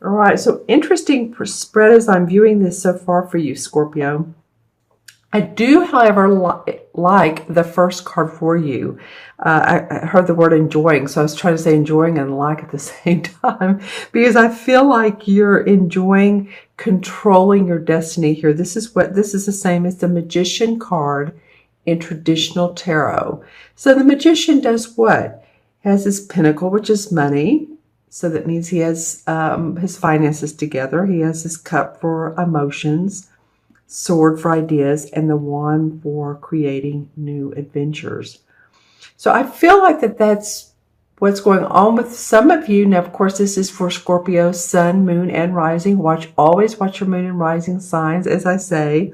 All right, so interesting spread as I'm viewing this so far for you, Scorpio. I do, however, like the first card for you. I heard the word enjoying, so I was trying to say enjoying and like at the same time because I feel like you're enjoying controlling your destiny here. This is the same as the Magician card in traditional tarot. So the Magician does what? Has his pentacle, which is money. So that means he has his finances together. He has his cup for emotions, sword for ideas, and the wand for creating new adventures. So I feel like that's what's going on with some of you. Now, of course, this is for Scorpio, sun, moon, and rising. Always watch your moon and rising signs, as I say.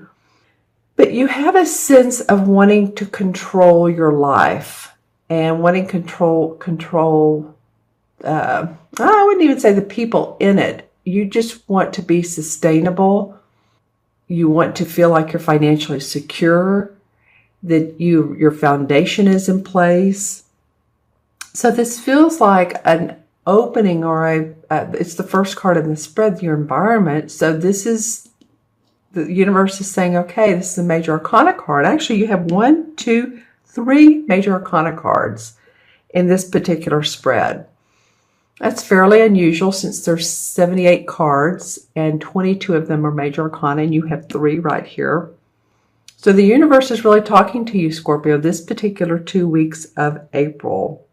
But you have a sense of wanting to control your life and wanting control. I wouldn't even say the people in it. You just want to be sustainable. You want to feel like you're financially secure, that your foundation is in place. So this feels like an opening, or it's the first card in the spread, your environment. So this is, the universe is saying, okay, this is a major arcana card. Actually, you have 1, 2, 3 major arcana cards in this particular spread. That's fairly unusual since there's 78 cards and 22 of them are major arcana, and you have 3 right here. So the universe is really talking to you, Scorpio, this particular 2 weeks of April.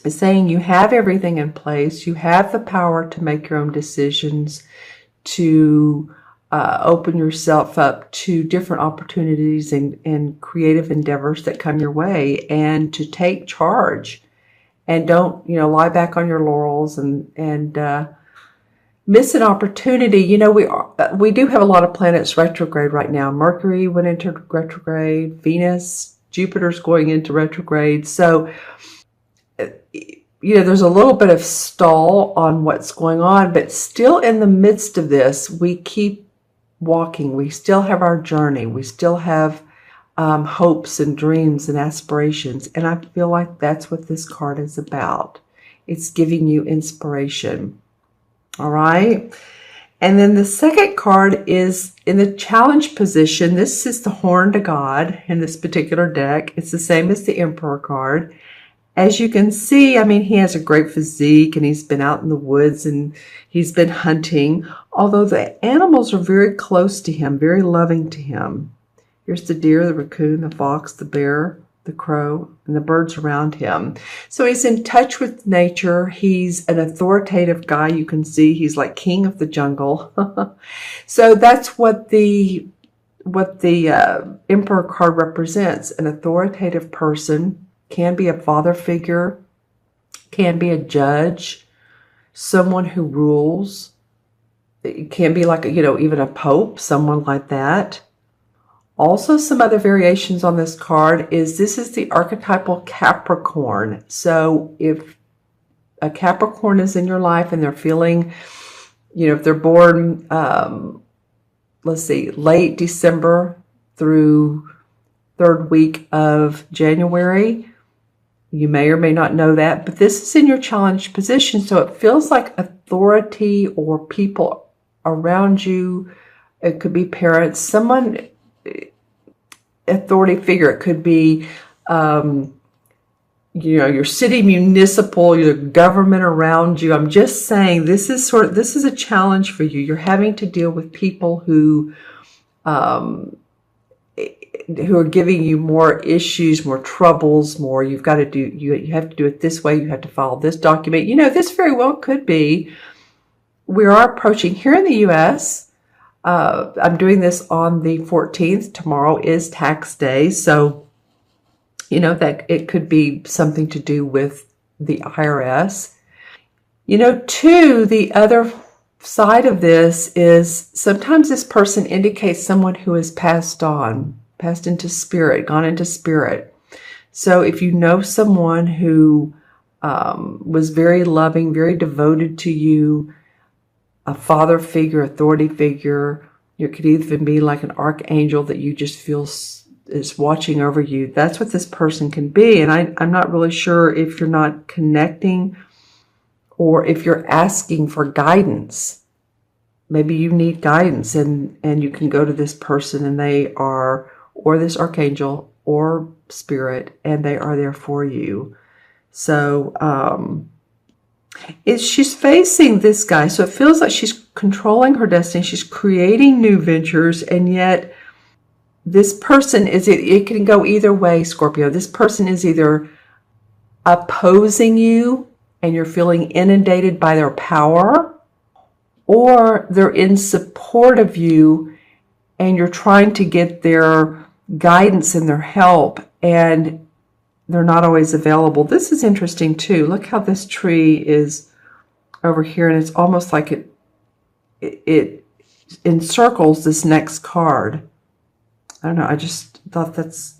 It's saying you have everything in place. You have the power to make your own decisions, to open yourself up to different opportunities and creative endeavors that come your way, and to take charge. And don't, lie back on your laurels and miss an opportunity. We do have a lot of planets retrograde right now. Mercury went into retrograde, Venus, Jupiter's going into retrograde. So, there's a little bit of stall on what's going on, but still in the midst of this, we keep walking. We still have our journey. We still have hopes and dreams and aspirations. And I feel like that's what this card is about. It's giving you inspiration. All right. And then the second card is in the challenge position. This is the Horned God in this particular deck. It's the same as the Emperor card. As you can see, he has a great physique and he's been out in the woods and he's been hunting, although the animals are very close to him, very loving to him. Here's the deer, the raccoon, the fox, the bear, the crow, and the birds around him. So he's in touch with nature. He's an authoritative guy. You can see he's like king of the jungle. So that's what the Emperor card represents. An authoritative person, can be a father figure, can be a judge, someone who rules. It can be like, even a pope, someone like that. Also, some other variations on this card is this is the archetypal Capricorn. So if a Capricorn is in your life and they're feeling, if they're born, let's see, late December through 3rd week of January, you may or may not know that, but this is in your challenged position. So it feels like authority or people around you. It could be parents, someone, authority figure. It could be, your city municipal, your government around you. I'm just saying this is a challenge for you. You're having to deal with people who are giving you more issues, more troubles, more you have to do it this way. You have to follow this document. This very well could be, we are approaching here in the U.S., I'm doing this on the 14th. Tomorrow is tax day. So, that it could be something to do with the IRS. Too, the other side of this is sometimes this person indicates someone who has passed into spirit, gone into spirit. So if you know someone who was very loving, very devoted to you, a father figure, authority figure. You could even be like an archangel that you just feel is watching over you. That's what this person can be. And I'm not really sure if you're not connecting or if you're asking for guidance, maybe you need guidance and you can go to this person and they are, or this archangel or spirit, and they are there for you. So she's facing this guy. So it feels like she's controlling her destiny. She's creating new ventures, and yet this person it can go either way, Scorpio. This person is either opposing you and you're feeling inundated by their power, or they're in support of you and you're trying to get their guidance and their help, and they're not always available. This is interesting too. Look how this tree is over here, and it's almost like it encircles this next card. I don't know. I just thought that's,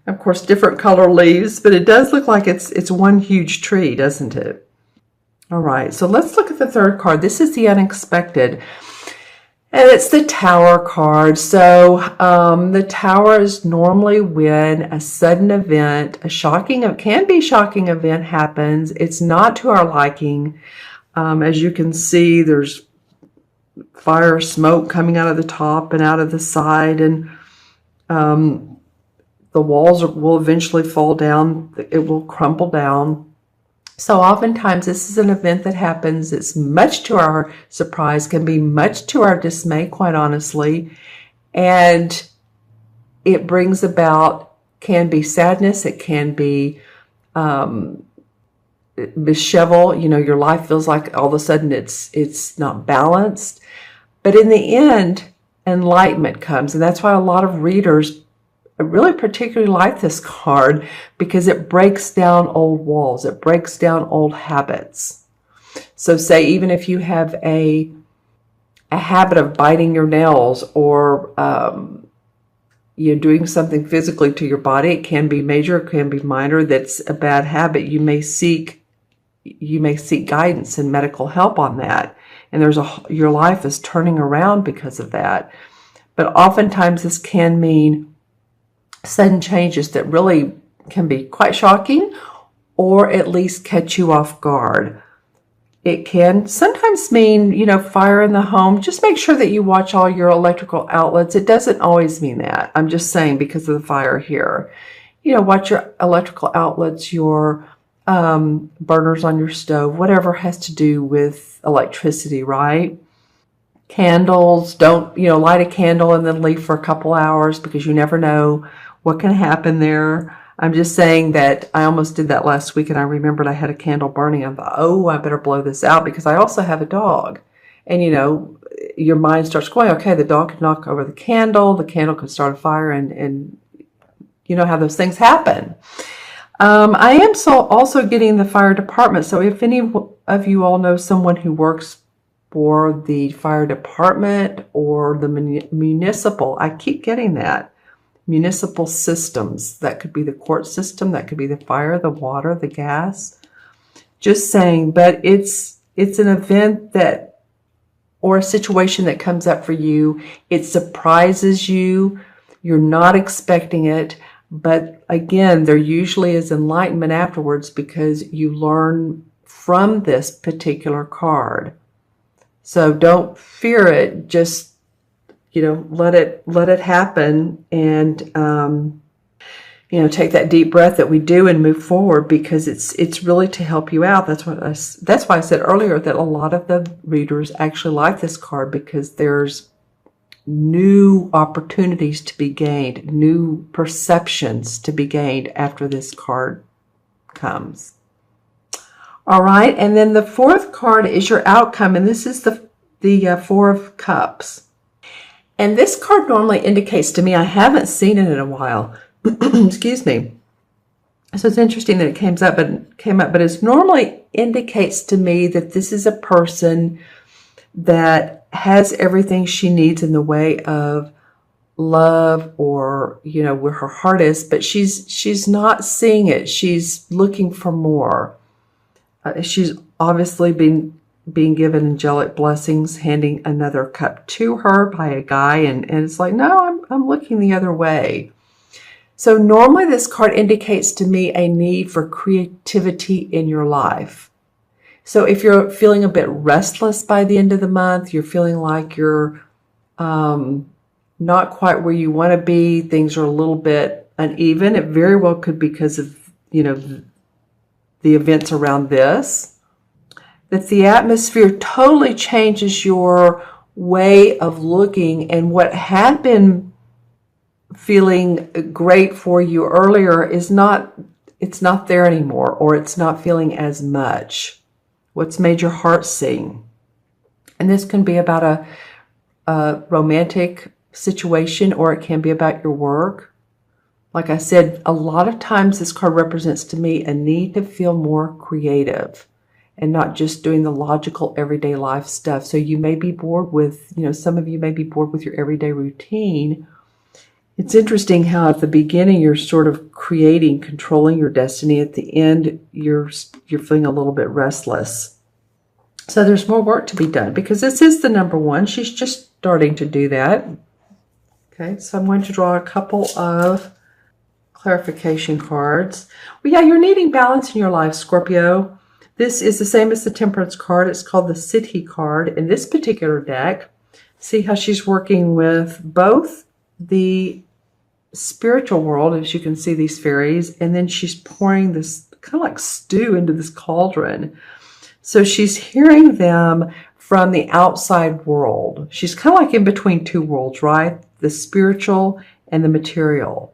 of course, different color leaves, but it does look like it's one huge tree, doesn't it? All right, so let's look at the third card. This is the unexpected, and it's the Tower card. So the Tower is normally when a sudden event, can be shocking event happens. It's not to our liking. As you can see, there's fire, smoke coming out of the top and out of the side, and the walls will eventually fall down. It will crumble down. So oftentimes this is an event that happens. It's much to our surprise, can be much to our dismay, quite honestly. And it brings about, can be sadness. It can be dishevel. Your life feels like all of a sudden it's not balanced. But in the end, enlightenment comes. And that's why a lot of readers really particularly like this card, because it breaks down old walls. It breaks down old habits. So say even if you have a habit of biting your nails, or you're doing something physically to your body, it can be major, it can be minor, that's a bad habit. You may seek guidance and medical help on that. And your life is turning around because of that. But oftentimes this can mean sudden changes that really can be quite shocking, or at least catch you off guard. It can sometimes mean, fire in the home. Just make sure that you watch all your electrical outlets. It doesn't always mean that. I'm just saying because of the fire here. Watch your electrical outlets, your burners on your stove, whatever has to do with electricity, right? Candles, don't, light a candle and then leave for a couple hours, because you never know what can happen there. I'm just saying that I almost did that last week, and I remembered I had a candle burning. I thought, I better blow this out, because I also have a dog. And, your mind starts going, okay, the dog could knock over the candle could start a fire, and you know how those things happen. I am also getting the fire department. So if any of you all know someone who works for the fire department or the municipal, I keep getting that. Municipal systems. That could be the court system. That could be the fire, the water, the gas. Just saying, but it's an event that, or a situation that comes up for you. It surprises you. You're not expecting it. But again, there usually is enlightenment afterwards, because you learn from this particular card. So don't fear it. Just let it happen, and take that deep breath that we do and move forward, because it's really to help you out. That's why I said earlier that a lot of the readers actually like this card, because there's new opportunities to be gained, new perceptions to be gained after this card comes. All right, and then the fourth card is your outcome, and this is the Four of Cups. And this card normally indicates to me, I haven't seen it in a while. Excuse me. So it's interesting that it came up, but it normally indicates to me that this is a person that has everything she needs in the way of love, or where her heart is, but she's not seeing it. She's looking for more. She's obviously being given angelic blessings, handing another cup to her by a guy, and it's like, no, I'm looking the other way. So normally this card indicates to me a need for creativity in your life. So if you're feeling a bit restless by the end of the month, you're feeling like you're not quite where you want to be, things are a little bit uneven, it very well could be because of, the events around this. That the atmosphere totally changes your way of looking, and what had been feeling great for you earlier it's not there anymore, or it's not feeling as much. What's made your heart sing? And this can be about a romantic situation, or it can be about your work. Like I said, a lot of times this card represents to me a need to feel more creative and not just doing the logical everyday life stuff. So you may be bored with, some of you may be bored with your everyday routine. It's interesting how at the beginning you're sort of creating, controlling your destiny. At the end, you're feeling a little bit restless. So there's more work to be done, because this is the number one. She's just starting to do that. Okay, so I'm going to draw a couple of clarification cards. Well, yeah, you're needing balance in your life, Scorpio. This is the same as the Temperance card. It's called the City card in this particular deck. See how she's working with both the spiritual world, as you can see these fairies, and then she's pouring this kind of like stew into this cauldron. So she's hearing them from the outside world. She's kind of like in between two worlds, right? The spiritual and the material.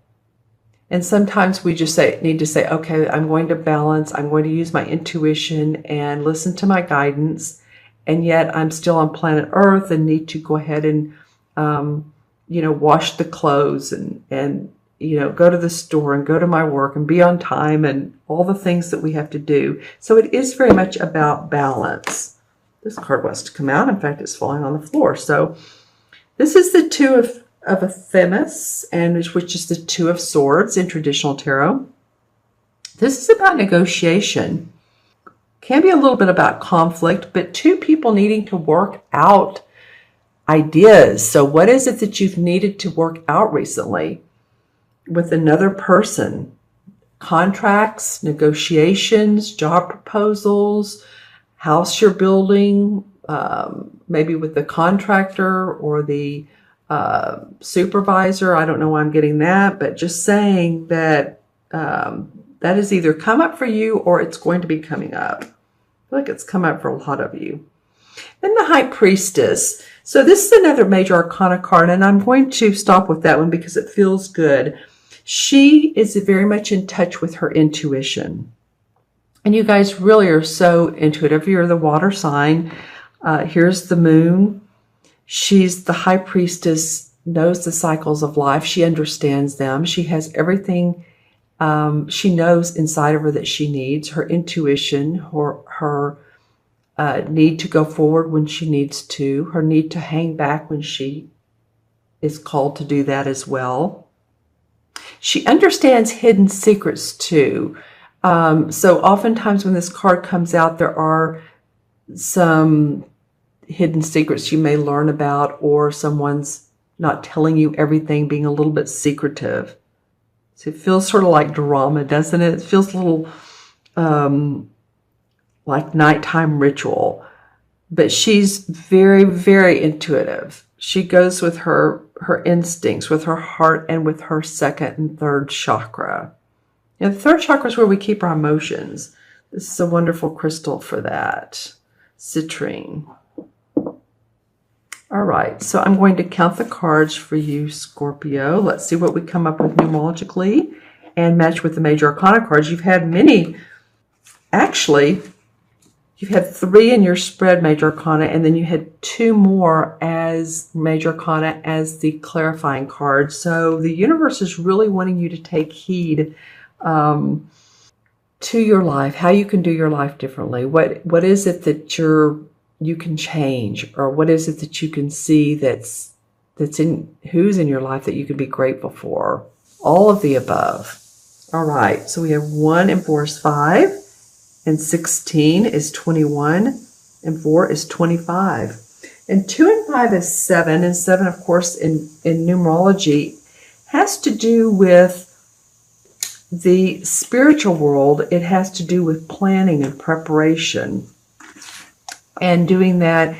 And sometimes we just need to say, okay, I'm going to balance. I'm going to use my intuition and listen to my guidance. And yet I'm still on planet Earth and need to go ahead and, wash the clothes and go to the store and go to my work and be on time and all the things that we have to do. So it is very much about balance. This card wants to come out. In fact, it's falling on the floor. So this is the Two of a Themis, and which is the Two of Swords in traditional tarot. This is about negotiation. Can be a little bit about conflict, but two people needing to work out ideas. So what is it that you've needed to work out recently with another person? Contracts, negotiations, job proposals, house you're building, maybe with the contractor or the supervisor. I don't know why I'm getting that, but just saying that that has either come up for you or it's going to be coming up. I feel like it's come up for a lot of you. Then the High Priestess. So this is another major arcana card, and I'm going to stop with that one because it feels good. She is very much in touch with her intuition. And you guys really are so intuitive. You're the water sign. Here's the moon. She's the High Priestess, knows the cycles of life. She understands them. She has everything she knows inside of her that she needs. Her intuition, her need to go forward when she needs to, her need to hang back when she is called to do that as well. She understands hidden secrets too. So oftentimes when this card comes out, there are some hidden secrets you may learn about, or someone's not telling you everything, being a little bit secretive. So it feels sort of like drama, doesn't it? It feels a little like nighttime ritual. But she's very, very intuitive. She goes with her instincts, with her heart, and with her second and third chakra. And the third chakra is where we keep our emotions. This is a wonderful crystal for that. Citrine. All right, so I'm going to count the cards for you, Scorpio. Let's see what we come up with numerologically and match with the major arcana cards. You've had many, actually, you've had 3 in your spread major arcana, and then you had 2 more as major arcana as the clarifying card. So the universe is really wanting you to take heed to your life, how you can do your life differently. What is it that you can change, or what is it that you can see that's who's in your life that you can be grateful for? All of the above. All right, so we have 1 and 4 is 5, and 16 is 21, and 4 is 25, and 2 and 5 is 7, and 7, of course, in numerology has to do with the spiritual world. It has to do with planning and preparation. and doing that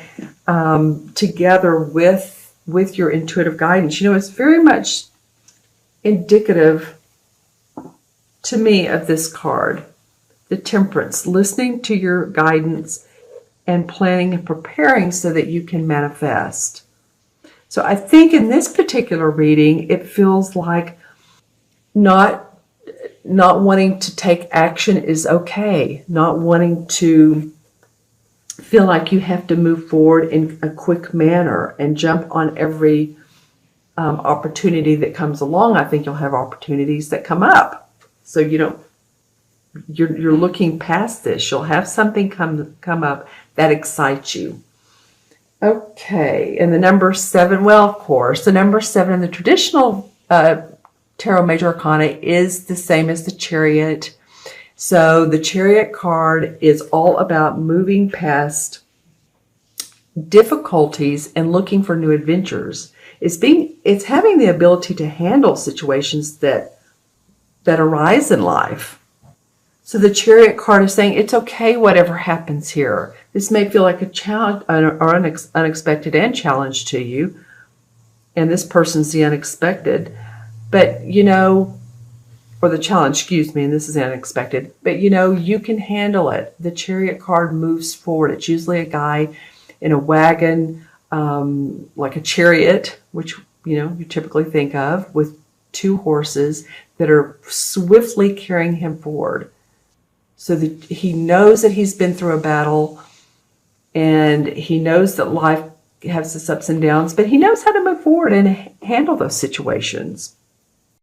together with your intuitive guidance. It's very much indicative to me of this card, the Temperance, listening to your guidance and planning and preparing so that you can manifest. So I think in this particular reading, it feels like not wanting to take action is okay, not wanting to feel like you have to move forward in a quick manner and jump on every opportunity that comes along. I think you'll have opportunities that come up, so you're looking past this. You'll have something come up that excites you. Okay, and the number 7, well, of course, the number 7 in the traditional Tarot Major Arcana is the same as the Chariot. So the Chariot card is all about moving past difficulties and looking for new adventures. It's having the ability to handle situations that arise in life. So the Chariot card is saying it's okay whatever happens here. This may feel like a challenge or unexpected and challenge to you, and this person's the unexpected. But or the challenge, excuse me, and this is unexpected. But you can handle it. The Chariot card moves forward. It's usually a guy in a wagon, like a chariot, which you typically think of, with 2 horses that are swiftly carrying him forward. So that he knows that he's been through a battle, and he knows that life has its ups and downs, but he knows how to move forward and handle those situations.